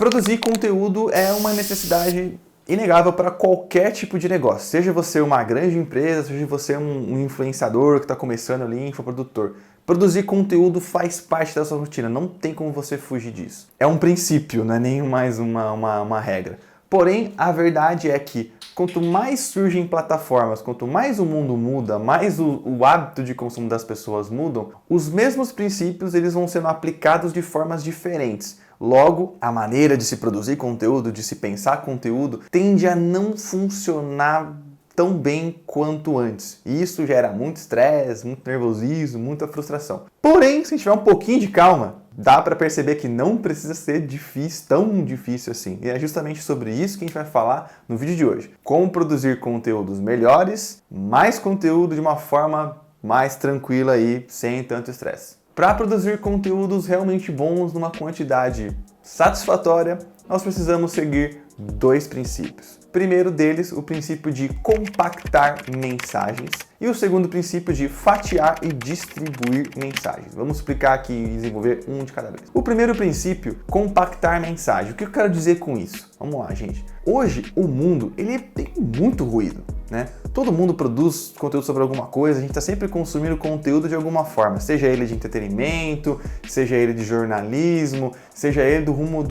Produzir conteúdo é uma necessidade inegável para qualquer tipo de negócio. Seja você uma grande empresa, seja você um influenciador que está começando ali, infoprodutor. Produzir conteúdo faz parte da sua rotina, não tem como você fugir disso. É um princípio, não é nem mais uma regra. Porém, a verdade é que quanto mais surgem plataformas, quanto mais o mundo muda, mais o hábito de consumo das pessoas mudam, os mesmos princípios eles vão sendo aplicados de formas diferentes. Logo, a maneira de se produzir conteúdo, de se pensar conteúdo, tende a não funcionar tão bem quanto antes. E isso gera muito estresse, muito nervosismo, muita frustração. Porém, se tiver um pouquinho de calma, dá para perceber que não precisa ser difícil, tão difícil assim. E é justamente sobre isso que a gente vai falar no vídeo de hoje. Como produzir conteúdos melhores, mais conteúdo de uma forma mais tranquila e sem tanto estresse. Para produzir conteúdos realmente bons numa quantidade satisfatória, nós precisamos seguir dois princípios. O primeiro deles, o princípio de compactar mensagens, e o segundo princípio de fatiar e distribuir mensagens. Vamos explicar aqui e desenvolver um de cada vez. O primeiro princípio, compactar mensagem. O que eu quero dizer com isso? Vamos lá, gente. Hoje, o mundo ele tem muito ruído, né? Todo mundo produz conteúdo sobre alguma coisa, a gente está sempre consumindo conteúdo de alguma forma, seja ele de entretenimento, seja ele de jornalismo, seja ele do rumo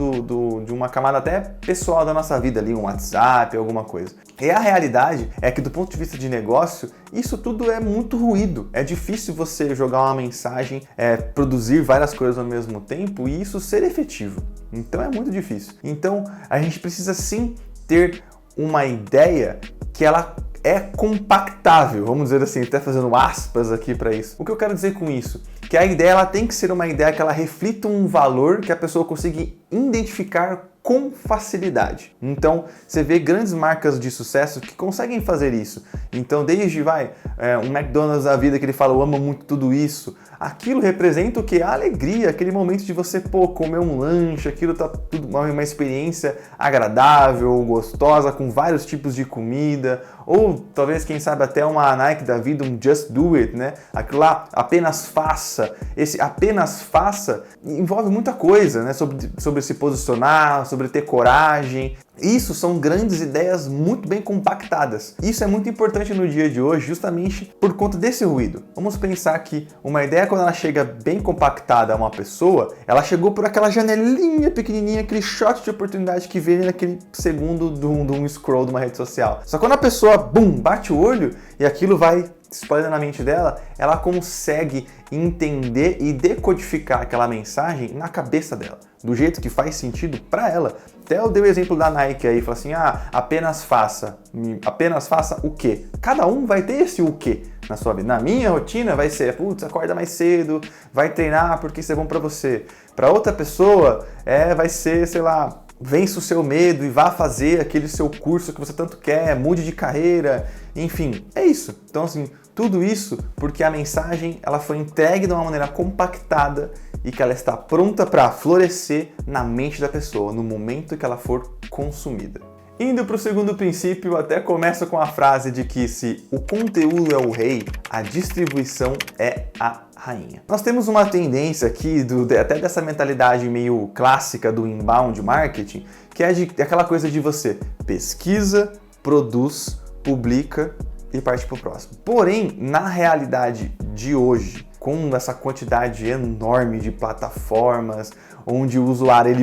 de uma camada até pessoal da nossa vida ali, um WhatsApp, alguma coisa. E a realidade é que do ponto de vista de negócio, isso tudo é muito ruído. É difícil você jogar uma mensagem, produzir várias coisas ao mesmo tempo e isso ser efetivo. Então é muito difícil. Então a gente precisa sim ter uma ideia que ela é compactável, vamos dizer assim, até fazendo aspas aqui para isso. O que eu quero dizer com isso? Que a ideia ela tem que ser uma ideia que ela reflita um valor que a pessoa consiga identificar com facilidade. Então, você vê grandes marcas de sucesso que conseguem fazer isso. Então, desde um McDonald's da vida que ele fala, eu amo muito tudo isso, aquilo representa o que? A alegria, aquele momento de você, comer um lanche, aquilo tá tudo uma experiência agradável, gostosa, com vários tipos de comida, ou talvez, quem sabe, até uma Nike da vida, um Just Do It, né? Aquilo lá, apenas faça. Esse apenas faça envolve muita coisa, né? Sobre se posicionar, sobre ter coragem. Isso são grandes ideias muito bem compactadas. Isso é muito importante no dia de hoje, justamente por conta desse ruído. Vamos pensar que uma ideia, quando ela chega bem compactada a uma pessoa, ela chegou por aquela janelinha pequenininha, aquele shot de oportunidade que vem naquele segundo de um scroll de uma rede social. Só que quando a pessoa, bate o olho e aquilo vai explodindo na mente dela, ela consegue entender e decodificar aquela mensagem na cabeça dela, do jeito que faz sentido para ela. Até eu dei o exemplo da Nike aí, falou assim, apenas faça o quê? Cada um vai ter esse o quê na sua vida. Na minha rotina vai ser, acorda mais cedo, vai treinar porque isso é bom para você. Para outra pessoa, vai ser, vença o seu medo e vá fazer aquele seu curso que você tanto quer, mude de carreira, enfim, é isso. Então, assim, tudo isso porque a mensagem ela foi entregue de uma maneira compactada e que ela está pronta para florescer na mente da pessoa no momento que ela for consumida. Indo para o segundo princípio, até começa com a frase de que se o conteúdo é o rei, a distribuição é a rainha. Nós temos uma tendência aqui, até dessa mentalidade meio clássica do inbound marketing, que é aquela coisa de você pesquisa, produz, publica e parte para o próximo. Porém, na realidade de hoje, com essa quantidade enorme de plataformas, onde o usuário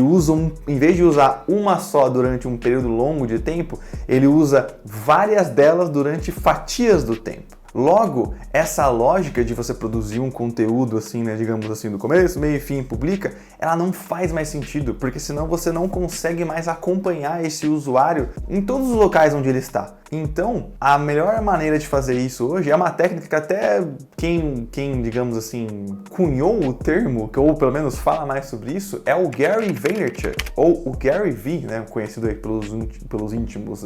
em vez de usar uma só durante um período longo de tempo, ele usa várias delas durante fatias do tempo. Logo, essa lógica de você produzir um conteúdo assim, né, digamos assim, do começo, meio e fim, publica, ela não faz mais sentido, porque senão você não consegue mais acompanhar esse usuário em todos os locais onde ele está. Então, a melhor maneira de fazer isso hoje é uma técnica que até quem digamos assim, cunhou o termo, ou pelo menos fala mais sobre isso, é o Gary Vaynerchuk, ou o Gary V, né, conhecido aí pelos íntimos.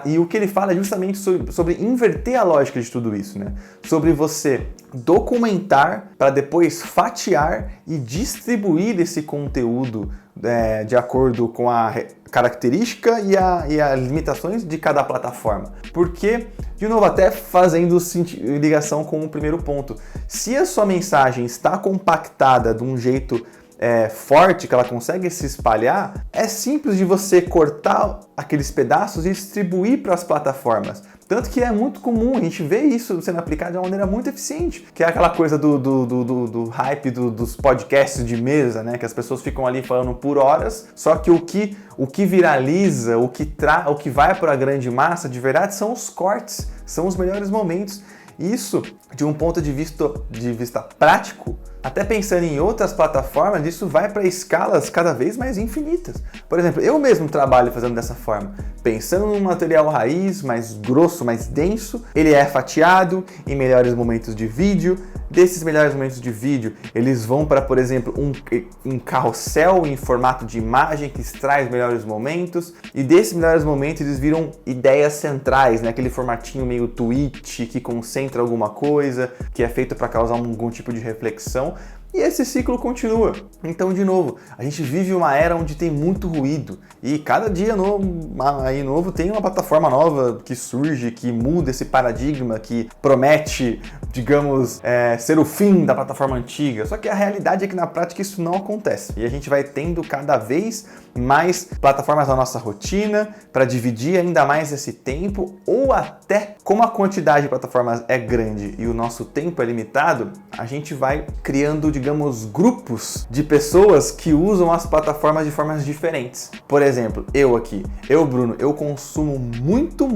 E o que ele fala é justamente sobre inverter a lógica de tudo isso, né? Sobre você documentar para depois fatiar e distribuir esse conteúdo de acordo com a característica e as limitações de cada plataforma. Porque, de novo, até fazendo ligação com o primeiro ponto, se a sua mensagem está compactada de um jeito forte, que ela consegue se espalhar, é simples de você cortar aqueles pedaços e distribuir para as plataformas. Tanto que é muito comum, a gente vê isso sendo aplicado de uma maneira muito eficiente, que é aquela coisa do hype dos podcasts de mesa, né? Que as pessoas ficam ali falando por horas, só que o que viraliza, o que vai para a grande massa, de verdade, são os cortes, são os melhores momentos. Isso, de um ponto de vista prático, até pensando em outras plataformas, isso vai para escalas cada vez mais infinitas. Por exemplo, eu mesmo trabalho fazendo dessa forma. Pensando num material raiz, mais grosso, mais denso, ele é fatiado em melhores momentos de vídeo. Desses melhores momentos de vídeo, eles vão para, por exemplo, um carrossel em formato de imagem que extrai os melhores momentos. E desses melhores momentos, eles viram ideias centrais, né? Aquele formatinho meio tweet que concentra alguma coisa, que é feito para causar algum tipo de reflexão. E esse ciclo continua. Então, de novo, a gente vive uma era onde tem muito ruído e cada dia novo tem uma plataforma nova que surge, que muda esse paradigma, que promete, digamos, ser o fim da plataforma antiga. Só que a realidade é que na prática isso não acontece. E a gente vai tendo cada vez mais plataformas na nossa rotina para dividir ainda mais esse tempo, ou até, como a quantidade de plataformas é grande e o nosso tempo é limitado, a gente vai criando, digamos, grupos de pessoas que usam as plataformas de formas diferentes. Por exemplo, Bruno, eu consumo muito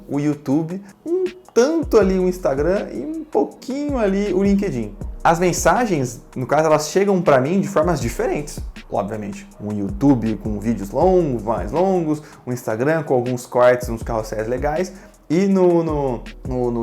o YouTube, um tanto ali o Instagram e um pouquinho ali o LinkedIn. As mensagens, no caso, elas chegam para mim de formas diferentes. Obviamente, um YouTube com vídeos mais longos, um Instagram com alguns cortes, uns carrosséis legais, e no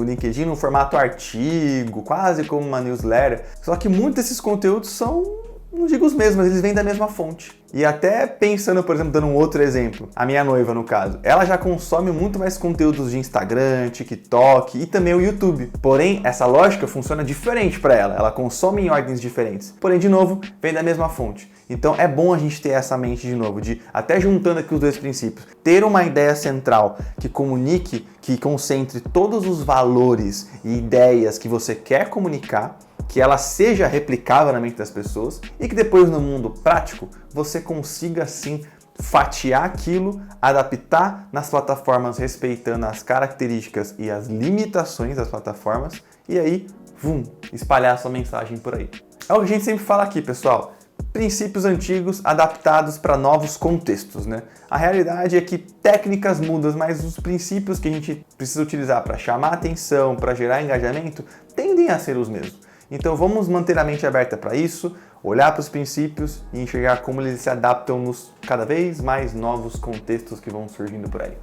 LinkedIn no formato artigo, quase como uma newsletter. Só que muitos desses conteúdos são, não digo os mesmos, mas eles vêm da mesma fonte. E até pensando, por exemplo, dando um outro exemplo, a minha noiva no caso, ela já consome muito mais conteúdos de Instagram, TikTok e também o YouTube. Porém, essa lógica funciona diferente para ela, ela consome em ordens diferentes. Porém, de novo, vem da mesma fonte. Então é bom a gente ter essa mente de novo, de até juntando aqui os dois princípios, ter uma ideia central que comunique, que concentre todos os valores e ideias que você quer comunicar, que ela seja replicável na mente das pessoas e que depois no mundo prático você consiga sim fatiar aquilo, adaptar nas plataformas respeitando as características e as limitações das plataformas e aí, espalhar a sua mensagem por aí. É o que a gente sempre fala aqui, pessoal. Princípios antigos adaptados para novos contextos, né? A realidade é que técnicas mudam, mas os princípios que a gente precisa utilizar para chamar atenção, para gerar engajamento, tendem a ser os mesmos. Então vamos manter a mente aberta para isso, olhar para os princípios e enxergar como eles se adaptam nos cada vez mais novos contextos que vão surgindo por aí.